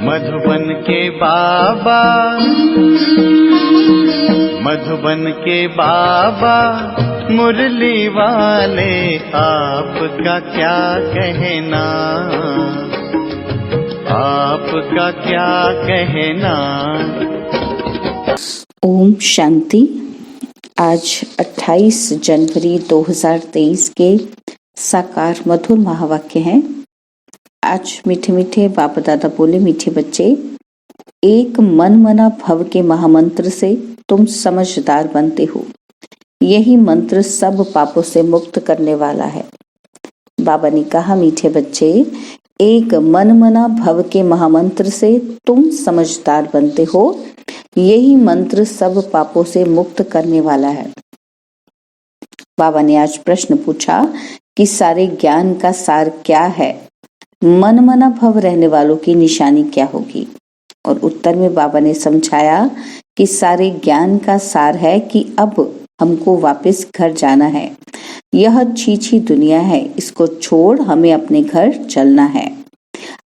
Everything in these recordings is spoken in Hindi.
मधुबन के बाबा, मधुबन के बाबा मुरली वाले, आपका क्या कहना, आपका क्या कहना। ओम शांति। आज 28 जनवरी 2023 के साकार मधुर महावाक्य हैं। आज मीठे मीठे बाप दादा बोले, मीठे बच्चे, एक मन मना भव के महामंत्र से तुम समझदार बनते हो। यही मंत्र सब पापों से मुक्त करने वाला है। बाबा ने कहा, मीठे बच्चे, एक मन मना भव के महामंत्र से तुम समझदार बनते हो। यही मंत्र सब पापों से मुक्त करने वाला है। बाबा ने आज प्रश्न पूछा कि सारे ज्ञान का सार क्या है, मन मना भव रहने वालों की निशानी क्या होगी। और उत्तर में बाबा ने समझाया कि सारे ज्ञान का सार है कि अब हमको वापस घर जाना है। यह छीछी दुनिया है, इसको छोड़ हमें अपने घर चलना है।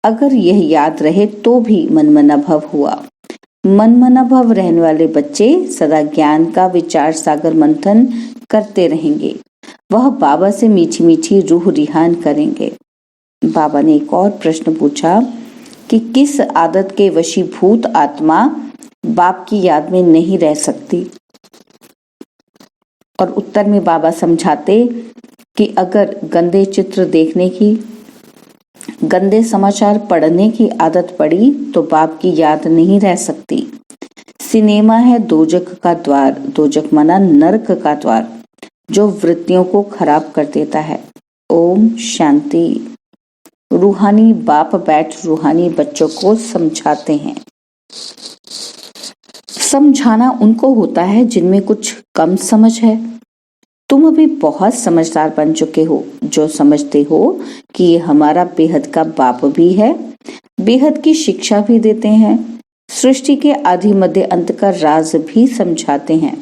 अगर यह याद रहे तो भी मनमना भव हुआ। मनमना भव रहने वाले बच्चे सदा ज्ञान का विचार सागर मंथन करते रहेंगे। वह बाबा से मीठी मीठी रूह रिहान करेंगे। बाबा ने एक और प्रश्न पूछा कि किस आदत के वशीभूत आत्मा बाप की याद में नहीं रह सकती। और उत्तर में बाबा समझाते कि अगर गंदे चित्र देखने की, गंदे समाचार पढ़ने की आदत पड़ी तो बाप की याद नहीं रह सकती। सिनेमा है दोजक का द्वार, दोजक मना नरक का द्वार, जो वृत्तियों को खराब कर देता है। ओम शांति। रूहानी बाप बैठ रूहानी बच्चों को समझाते हैं। समझाना उनको होता है जिनमें कुछ कम समझ है। तुम अभी बहुत समझदार बन चुके हो, जो समझते हो कि ये हमारा बेहद का बाप भी है, बेहद की शिक्षा भी देते हैं, सृष्टि के आदि मध्य अंत का राज भी समझाते हैं।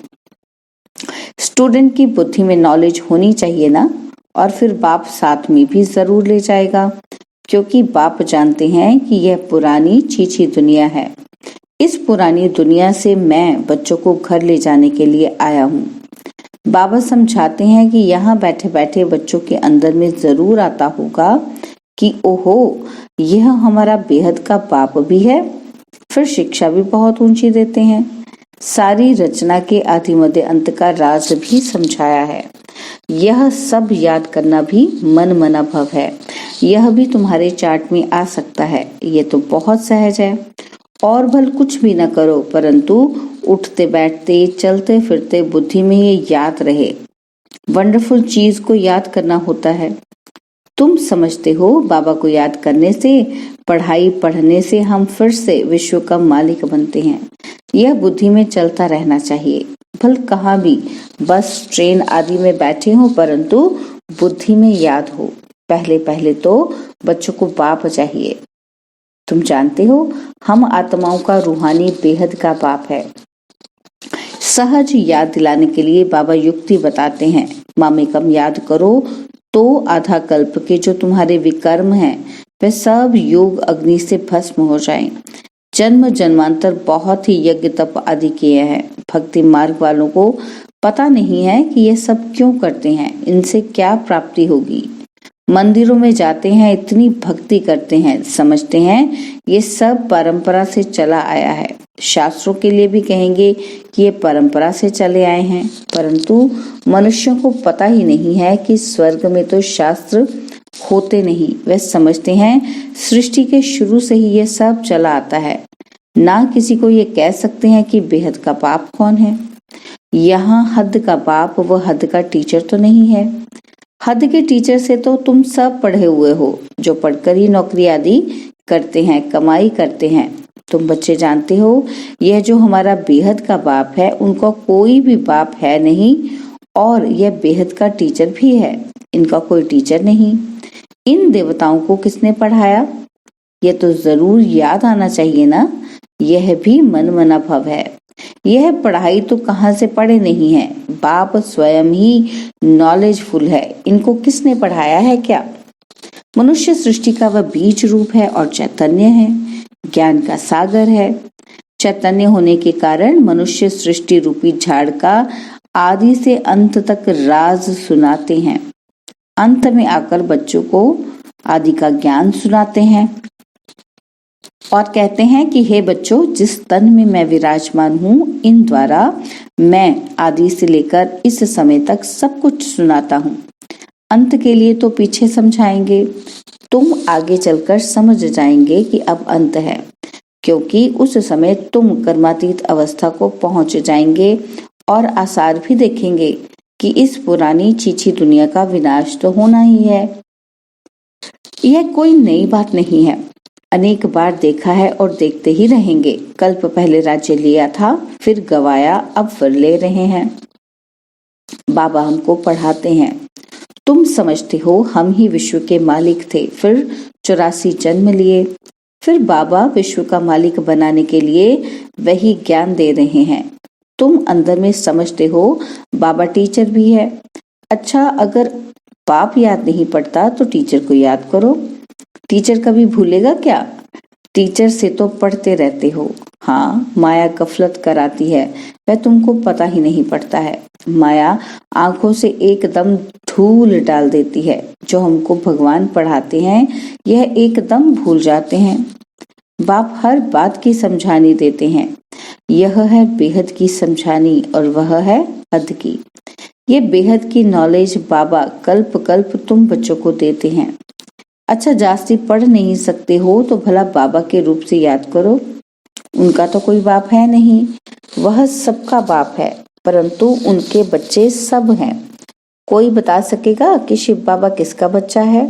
स्टूडेंट की बुद्धि में नॉलेज होनी चाहिए ना, और फिर बाप साथ में भी जरूर ले जाएगा, क्योंकि बाप जानते हैं कि यह पुरानी छीछी दुनिया है। इस पुरानी दुनिया से मैं बच्चों को घर ले जाने के लिए आया हूँ। बाबा समझाते हैं कि यहाँ बैठे बैठे बच्चों के अंदर में जरूर आता होगा कि ओहो, यह हमारा बेहद का बाप भी है। फिर शिक्षा भी बहुत ऊंची देते हैं। सारी रचना के आदि मध्य अंत का राज भी समझाया है। यह सब याद करना भी मन मना भव है। यह भी तुम्हारे चार्ट में आ सकता है। ये तो बहुत सहज है। और भल कुछ भी न करो, परंतु उठते बैठते चलते फिरते बुद्धि में ये याद रहे। वंडरफुल चीज को याद करना होता है। तुम समझते हो बाबा को याद करने से, पढ़ाई पढ़ने से हम फिर से विश्व का मालिक बनते हैं। यह बुद्धि में चलता रहना चाहिए। भल कहाँ भी बस ट्रेन आदि में बैठे हो, परंतु बुद्धि में याद हो। पहले पहले तो बच्चों को बाप चाहिए। तुम जानते हो हम आत्माओं का रूहानी बेहद का बाप है। सहज याद दिलाने के लिए बाबा युक्ति बताते हैं। मामेकम याद करो तो आधा कल्प के जो तुम्हारे विकर्म हैं वे सब योग अग्नि से भस्म हो जाएं। जन्म जन्मांतर बहुत ही यज्ञ तप आदि किए हैं। भक्ति मार्ग वालों को पता नहीं है कि ये सब क्यों करते हैं, इनसे क्या प्राप्ति होगी। मंदिरों में जाते हैं, इतनी भक्ति करते हैं, समझते हैं ये सब परंपरा से चला आया है। शास्त्रों के लिए भी कहेंगे कि ये परंपरा से चले आए हैं, परंतु मनुष्यों को पता ही नहीं है कि स्वर्ग में तो शास्त्र होते नहीं। वे समझते हैं सृष्टि के शुरू से ही ये सब चला आता है। ना किसी को ये कह सकते हैं कि बेहद का बाप कौन है। यहाँ हद का बाप व हद का टीचर तो नहीं है। हद के टीचर से तो तुम सब पढ़े हुए हो, जो पढ़कर ही नौकरी आदि करते हैं, कमाई करते हैं। तुम बच्चे जानते हो यह जो हमारा बेहद का बाप है, उनका कोई भी बाप है नहीं, और यह बेहद का टीचर भी है, इनका कोई टीचर नहीं। इन देवताओं को किसने पढ़ाया, यह तो जरूर याद आना चाहिए ना। यह भी मन मना भव है। यह पढ़ाई तो कहाँ से पढ़े नहीं है, बाप स्वयं ही नॉलेजफुल है। इनको किसने पढ़ाया है क्या? मनुष्य सृष्टि का वह बीज रूप है और चैतन्य है। ज्ञान का सागर है। चैतन्य होने के कारण मनुष्य सृष्टि रूपी झाड़ का आदि से अंत तक राज सुनाते हैं। अंत में आकर बच्चों को आदि का ज्ञान सुनाते हैं और कहते हैं कि हे बच्चों, जिस तन में मैं विराजमान हूँ, इन द्वारा मैं आदि से लेकर इस समय तक सब कुछ सुनाता हूँ। अंत के लिए तो पीछे समझाएंगे, तुम आगे चलकर समझ जाएंगे कि अब अंत है, क्योंकि उस समय तुम कर्मातीत अवस्था को पहुंच जाएंगे और आसार भी देखेंगे कि इस पुरानी चीची दुनिया का विनाश तो होना ही है। यह कोई नई बात नहीं है, अनेक बार देखा है और देखते ही रहेंगे। कल्प पहले राज्य लिया था, फिर गवाया, अब फिर ले रहे हैं। बाबा हमको पढ़ाते हैं, तुम समझते हो हम ही विश्व के मालिक थे, फिर 84 जन्म लिए, फिर बाबा विश्व का मालिक बनाने के लिए वही ज्ञान दे रहे हैं। तुम अंदर में समझते हो बाबा टीचर भी है। अच्छा, अगर बाप याद नहीं पड़ता तो टीचर को याद करो। टीचर कभी भूलेगा क्या? टीचर से तो पढ़ते रहते हो। हाँ, माया गफलत कराती है, वह तुमको पता ही नहीं पड़ता है। माया आंखों से एकदम धूल डाल देती है। जो हमको भगवान पढ़ाते हैं यह एकदम भूल जाते हैं। बाप हर बात की समझानी देते हैं। यह है बेहद की समझानी और वह है हद की। ये बेहद की नॉलेज बाबा कल्प कल्प तुम बच्चों को देते हैं। अच्छा, जास्ती पढ़ नहीं सकते हो तो भला बाबा के रूप से याद करो। उनका तो कोई बाप है नहीं, वह सबका बाप है, परंतु उनके बच्चे सब हैं। कोई बता सकेगा कि शिव बाबा किसका बच्चा है?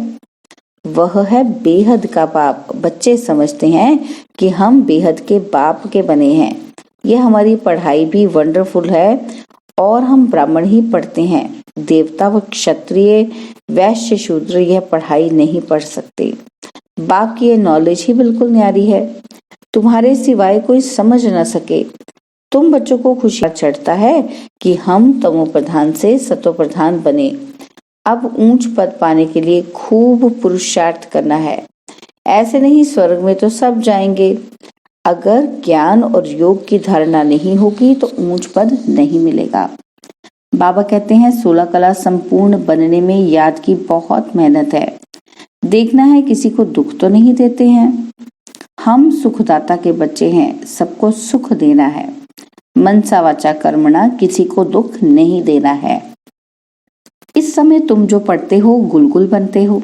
वह है बेहद का बाप। बच्चे समझते हैं कि हम बेहद के बाप के बने हैं। यह हमारी पढ़ाई भी वंडरफुल है और हम ब्राह्मण ही पढ़ते हैं। देवता व क्षत्रिय, वैश्य, शूद्र यह पढ़ाई नहीं पढ़ सकते। बाप की यह नॉलेज ही बिल्कुल न्यारी है, तुम्हारे सिवाय कोई समझ न सके। तुम बच्चों को खुशी चढ़ता है कि हम तमो प्रधान से सतो प्रधान बने। अब ऊंच पद पाने के लिए खूब पुरुषार्थ करना है। ऐसे नहीं स्वर्ग में तो सब जाएंगे। अगर ज्ञान और योग की धारणा नहीं होगी तो ऊंच पद नहीं मिलेगा। बाबा कहते हैं 16 कला संपूर्ण बनने में याद की बहुत मेहनत है। देखना है किसी को दुख तो नहीं देते हैं। हम सुखदाता के बच्चे हैं, सबको सुख देना है। मनसा वाचा कर्मणा, किसी को दुख नहीं देना है। इस समय तुम जो पढ़ते हो गुलगुल बनते हो।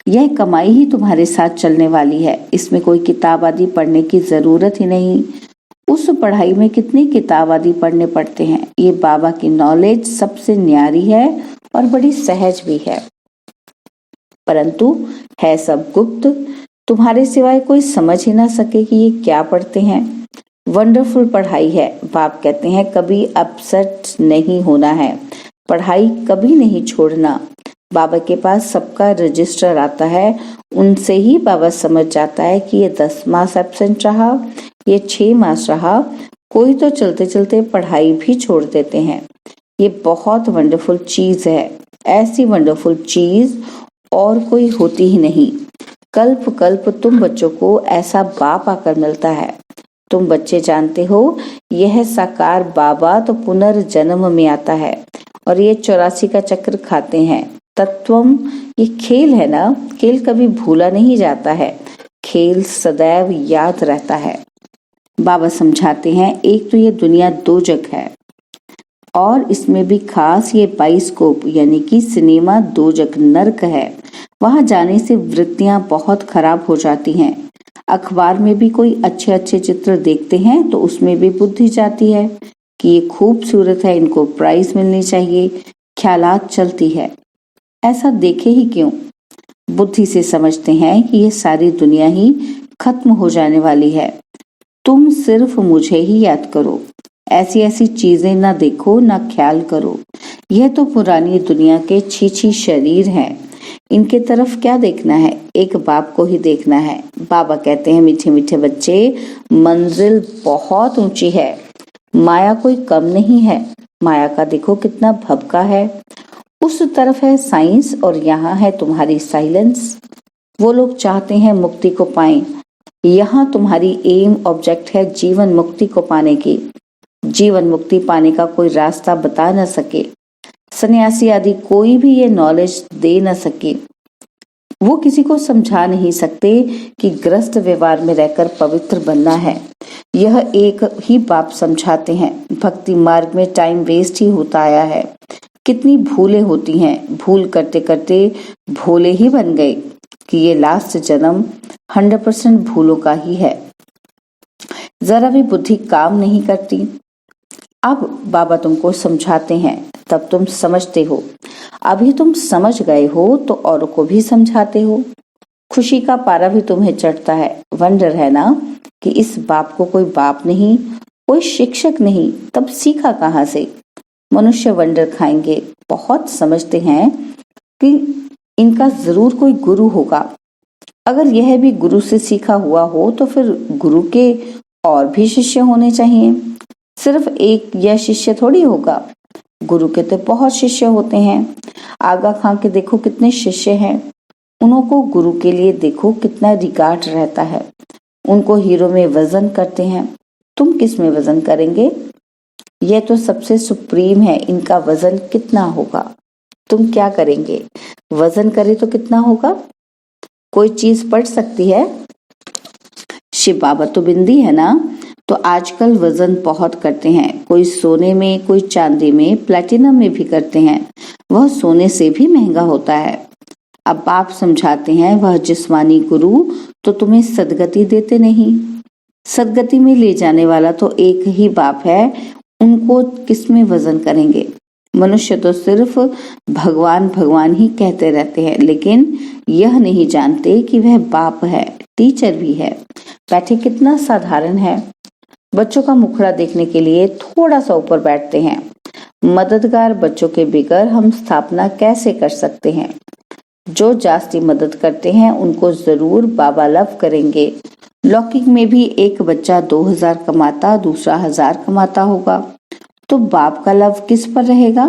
यह कमाई ही तुम्हारे साथ चलने वाली है। इसमें कोई किताब आदि पढ़ने की जरूरत ही नहीं। उस पढ़ाई में कितनी किताब आदि पढ़ने पड़ते हैं। ये बाबा की नॉलेज सबसे न्यारी है और बड़ी सहज भी है, परंतु है सब गुप्त। तुम्हारे सिवाय कोई समझ ही ना सके कि ये क्या पढ़ते हैं। वंडरफुल पढ़ाई है। बाप कहते हैं कभी अपसेट नहीं होना है, पढ़ाई कभी नहीं छोड़ना। बाबा के पास सबका रजिस्टर आता है, उनसे ही बाबा समझ जाता है कि ये 10 मास एब्सेंट रहा, ये 6 मास रहा। कोई तो चलते चलते पढ़ाई भी छोड़ देते हैं। ये बहुत वंडरफुल चीज है। ऐसी वंडरफुल चीज और कोई होती ही नहीं। कल्प कल्प तुम बच्चों को ऐसा बाप आकर मिलता है। तुम बच्चे जानते हो यह साकार बाबा तो पुनर्जन्म में आता है और ये 84 का चक्र खाते हैं। तत्वम ये खेल है ना, खेल कभी भूला नहीं जाता है, खेल सदैव याद रहता है। बाबा समझाते हैं एक तो ये दुनिया दो जग है और इसमें भी खास ये बाइस्कोप यानी कि सिनेमा दो जग नर्क है। वहां जाने से वृत्तियां बहुत खराब हो जाती हैं। अखबार में भी कोई अच्छे अच्छे चित्र देखते हैं तो उसमें भी बुद्धि जाती है कि ये खूबसूरत है, इनको प्राइज मिलनी चाहिए, ख्यालात चलती है। ऐसा देखे ही क्यों? बुद्धि से समझते हैं कि ये सारी दुनिया ही खत्म हो जाने वाली है। तुम सिर्फ मुझे ही याद करो, ऐसी ऐसी चीजें ना देखो ना ख्याल करो। यह तो पुरानी दुनिया के छीछी शरीर हैं, इनके तरफ क्या देखना है, एक बाप को ही देखना है। बाबा कहते हैं मीठे मीठे बच्चे, मंजिल बहुत ऊंची है, माया कोई कम नहीं है। माया का देखो कितना भभका है। उस तरफ है साइंस और यहाँ है तुम्हारी साइलेंस। वो लोग चाहते हैं मुक्ति को पाएं, यहाँ तुम्हारी एम ऑब्जेक्ट है जीवन मुक्ति को पाने की। जीवन मुक्ति पाने का कोई रास्ता बता न सके, सन्यासी आदि कोई भी ये नॉलेज दे न सके, वो किसी को समझा नहीं सकते कि ग्रस्त व्यवहार में रहकर पवित्र बनना है। यह एक ही बाप समझाते हैं। भक्ति मार्ग में टाइम वेस्ट ही होता आया है। कितनी भूलें होती हैं, भूल करते करते भोले ही बन गए कि ये लास्ट जन्म 100% भूलों का ही है। जरा भी बुद्धि काम नहीं करती। अब बाबा तुमको समझाते हैं, तब तुम समझते हो। अभी तुम समझ गए हो तो औरों को भी समझाते हो। खुशी का पारा भी तुम्हें चढ़ता है। वंडर है ना कि इस बाप को कोई बाप नहीं, कोई शिक्षक नहीं, तब सीखा कहाँ से? मनुष्य वंडर खाएंगे। बहुत समझते हैं कि इनका जरूर कोई गुरु होगा। अगर यह भी गुरु से सीखा हुआ हो तो फिर गुरु के और भी शिष्य होने चाहिए। सिर्फ एक यह शिष्य थोड़ी होगा, गुरु के तो बहुत शिष्य होते हैं। आगा खां के देखो कितने शिष्य हैं। उनको गुरु के लिए देखो कितना रिगार्ड रहता है। उनको हीरो में वजन करते हैं। तुम किस में वजन करेंगे? यह तो सबसे सुप्रीम है, इनका वजन कितना होगा? तुम क्या करेंगे? वजन करे तो कितना होगा? कोई चीज पड़ सकती है? शिव बाबा तो बिंदी है ना, तो आजकल वजन बहुत करते हैं। कोई सोने में, कोई चांदी में, प्लेटिनम में भी करते हैं। वह सोने से भी महंगा होता है। अब बाप समझाते हैं, वह जिस्मानी गुरु तो तुम्हें सदगति देते नहीं। सदगति में ले जाने वाला तो एक ही बाप है। उनको किसमें वजन करेंगे? मनुष्य तो सिर्फ भगवान भगवान ही कहते रहते हैं, लेकिन यह नहीं जानते कि वह बाप है, टीचर भी है। बैठे कितना साधारण है। बच्चों का मुखड़ा देखने के लिए थोड़ा सा ऊपर बैठते हैं। मददगार बच्चों के बिगर हम स्थापना कैसे कर सकते हैं? जो जास्ती मदद करते हैं उनको जरूर बाबा लव करेंगे। लौकिक में भी एक बच्चा 2000 कमाता, दूसरा 1000 कमाता होगा, तो बाप का लव किस पर रहेगा?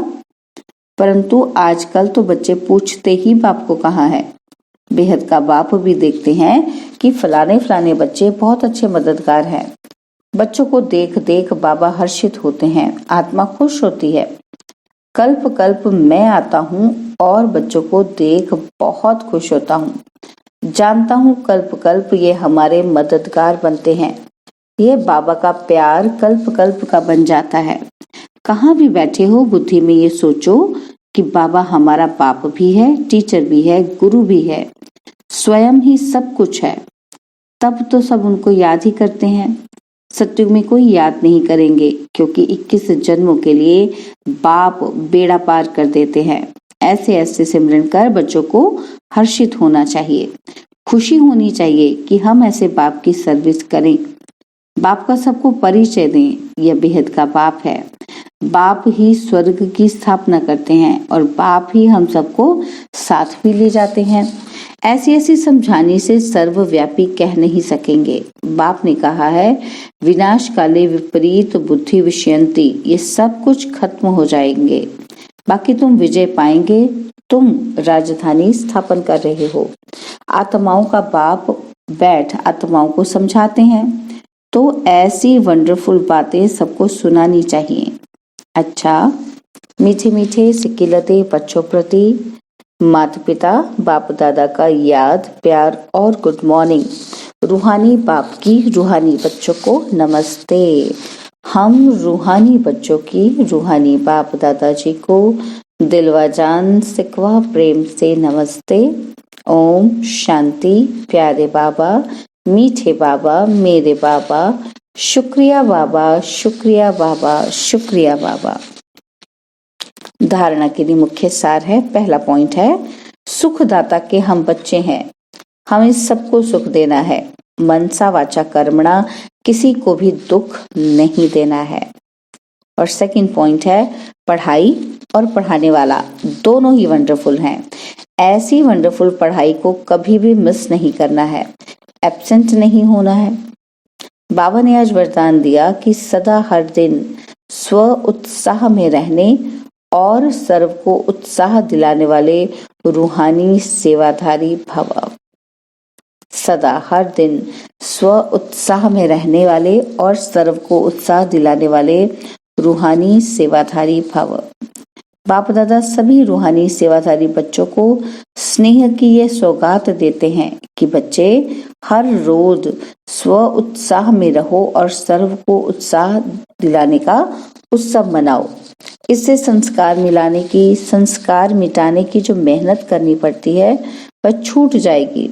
परंतु आजकल तो बच्चे पूछते ही बाप को कहाँ है। बेहद का बाप भी देखते हैं कि फलाने फलाने बच्चे बहुत अच्छे मददगार हैं। बच्चों को देख देख बाबा हर्षित होते हैं, आत्मा खुश होती है। कल्प कल्प मैं आता हूँ और बच्चों को देख बहुत खुश होता हूँ। जानता हूँ कल्प कल्प ये हमारे मददगार बनते हैं। ये बाबा का प्यार कल्प कल्प का बन जाता है। कहाँ भी बैठे हो बुद्धि में ये सोचो कि बाबा हमारा बाप भी है, टीचर भी है, गुरु भी है, स्वयं ही सब कुछ है। तब तो सब उनको याद ही करते हैं। सत्युग में कोई याद नहीं करेंगे, क्योंकि 21 जन्मों के लिए बाप बेड़ा पार कर देते हैं। ऐसे ऐसे सिमरन कर बच्चों को हर्षित होना चाहिए, खुशी होनी चाहिए कि हम ऐसे बाप की सर्विस करें। बाप का सबको परिचय दें। यह बेहद का बाप है। बाप ही स्वर्ग की स्थापना करते हैं और बाप ही हम सबको साथ भी ले जाते हैं। ऐसी ऐसी समझाने से सर्वव्यापी कह नहीं सकेंगे। बाप ने कहा है, विनाश काले विपरीत बुद्धि विषयंती, ये सब कुछ खत्म हो जाएंगे, बाकी तुम विजय पाएंगे। तुम राजधानी स्थापन कर रहे हो। आत्माओं का बाप बैठ आत्माओं को समझाते हैं, तो ऐसी वंडरफुल बातें सबको सुनानी चाहिए। अच्छा, मीठे मीठे सिकिलते बच्चों प्रति माता पिता बाप दादा का याद, प्यार और गुड मॉर्निंग। रूहानी बाप की रूहानी बच्चों को नमस्ते। हम रूहानी बच्चों की रूहानी बाप दादाजी को दिलवा जान सिकवा प्रेम से नमस्ते। ओम शांति। प्यारे बाबा, मीठे बाबा, मेरे बाबा, शुक्रिया बाबा, शुक्रिया बाबा, शुक्रिया बाबा। धारणा के लिए मुख्य सार है। पहला पॉइंट है, सुखदाता के हम बच्चे हैं। हमें सबको सुख देना है। मनसा वाचा कर्मणा, किसी को भी दुख नहीं देना है। और सेकंड पॉइंट है, पढ़ाई और पढ़ाने वाला दोनों ही वंडरफुल हैं। ऐसी वंडरफुल पढ़ाई को कभी भी मिस नहीं करना है, एब्सेंट नहीं होना है। बाबा ने आज वरदान दिया कि सदा हर दिन स्व उत्साह में रहने और सर्व को उत्साह दिलाने वाले रूहानी सेवाधारी भव। सदा हर दिन स्व उत्साह में रहने वाले और सर्व को उत्साह दिलाने वाले रूहानी सेवाधारी भव। बाप दादा सभी रूहानी सेवाधारी बच्चों को स्नेह की यह सौगात देते हैं कि बच्चे हर रोज स्व उत्साह में रहो और सर्व को उत्साह दिलाने का उत्सव मनाओ। इससे संस्कार मिटाने की जो मेहनत करनी पड़ती है वह छूट जाएगी।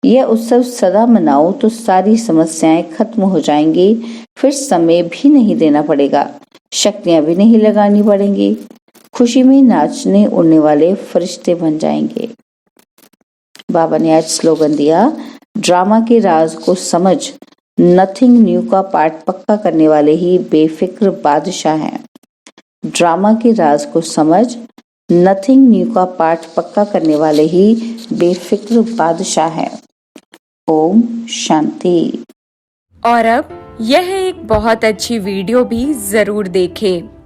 यह उत्सव सदा मनाओ तो सारी समस्याएं खत्म हो जाएंगी। फिर समय भी नहीं देना पड़ेगा, शक्तियां भी नहीं लगानी पड़ेंगी। खुशी में नाचने उड़ने वाले फरिश्ते बन जाएंगे। बाबा ने आज स्लोगन दिया, ड्रामा के राज को समझ, नथिंग न्यू का पाठ पक्का करने वाले ही बेफिक्र बादशाह हैं। ड्रामा के राज को समझ, नथिंग न्यू का पाठ पक्का करने वाले ही बेफिक्र बादशाह हैं। ओम शांति। और अब यह एक बहुत अच्छी वीडियो भी जरूर देखें।